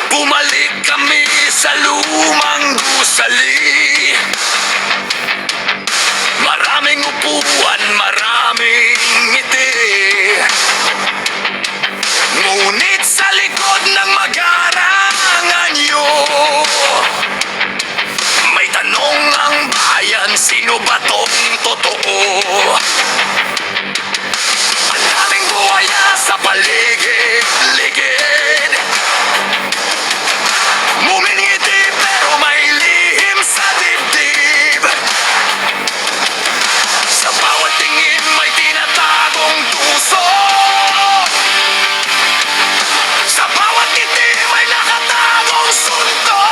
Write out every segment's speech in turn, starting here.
Bumalik kami sa lumang gusali. Maraming upuan, maraming ngiti. Ngunit sa likod ng mag-aarangan nyo, may tanong ang bayan, sino ba tong totoo? Ang daming buhaya sa paligid-ligid. Ngumingiti pero may lihim sa dibdib. Sa bawat tingin may tinatagong tuso. Sa bawat ngiti may nakatagong sunto.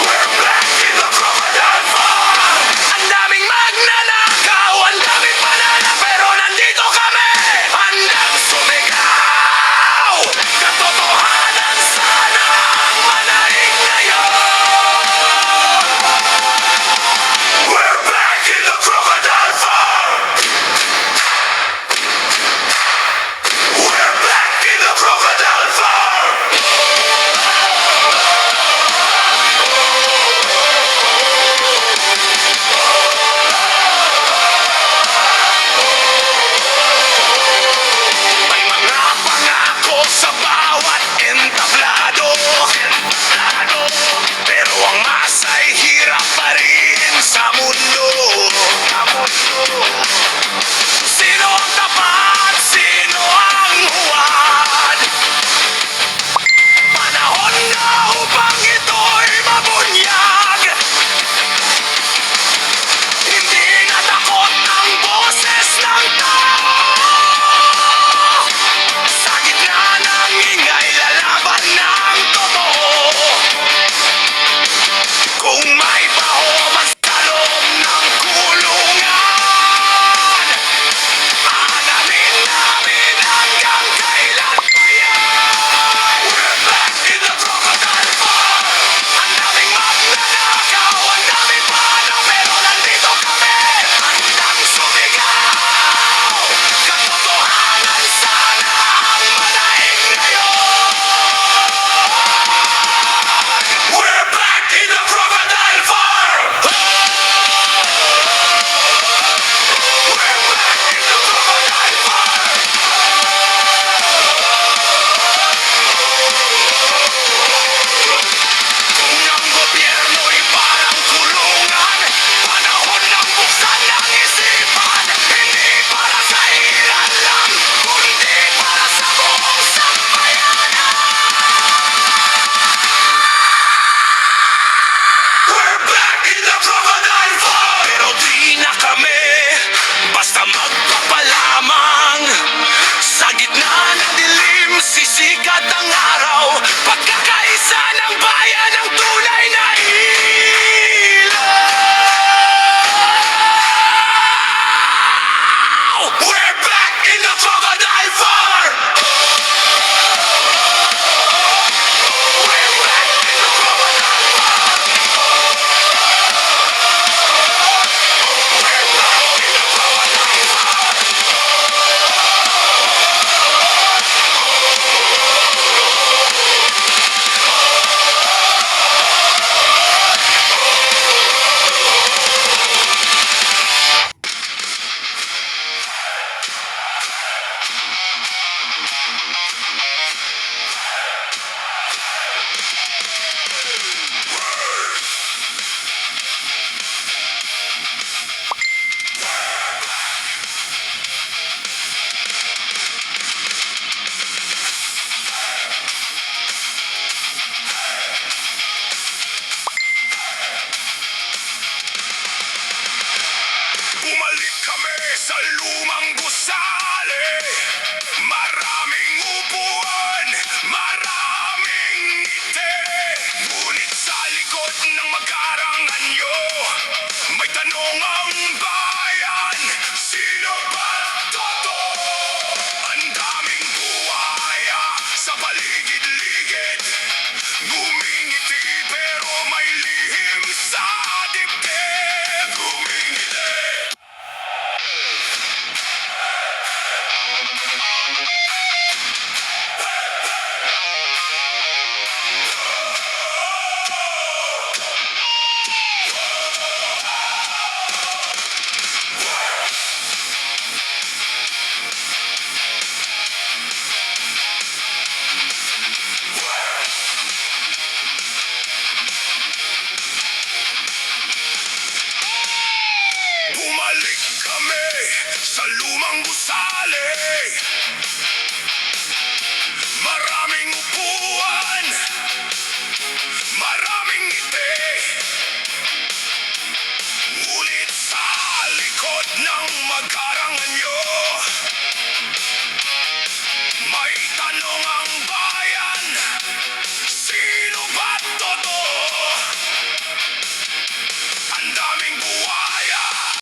We're back in the crocodile farm. Ang daming magnanakaw, ang daming panala, pero nandito kami, handang sumigaw. Katotohanan sana ang manaig ngayon. We're back in the crocodile farm. We're back in the crocodile farm. May mga pangako sa bawat entablado. Pero ang masa'y hirap pa rin sa mundo. Sino ang tapat? Sino ang huwad? Panahon na upang ito'y mabunyag. Hindi na takot ang boses ng tao. Sa gitna ng ingay, lalaban ng totoo. Kung may pahoman sa loob ng kulungan, aanahin namin hanggang kailan pa yan. We're back in the crocodile farm. Ang daming magnanakaw, ang daming pano, pero nandito kami, handang sumigaw. Katotohanan sana ang manaig ngayon. We're back in the crocodile farm. We're back in the crocodile farm. Kung ang gobyerno'y parang kulungan, panahon ng buksan ng isipan. Hindi para sa ilan lang, kundi para sa buong sambayanan. We're back in the crocodile farm. Pero di na kami basta magpapalamang. Sa gitna ng dilim, sisikat ang araw. Pagkakaisa ng bayan ang tunay na ilaw. We're back in the crocodile farm. We're back in the crocodile farm. We're back in the crocodile farm. Bumalik kami sa lumang gusali.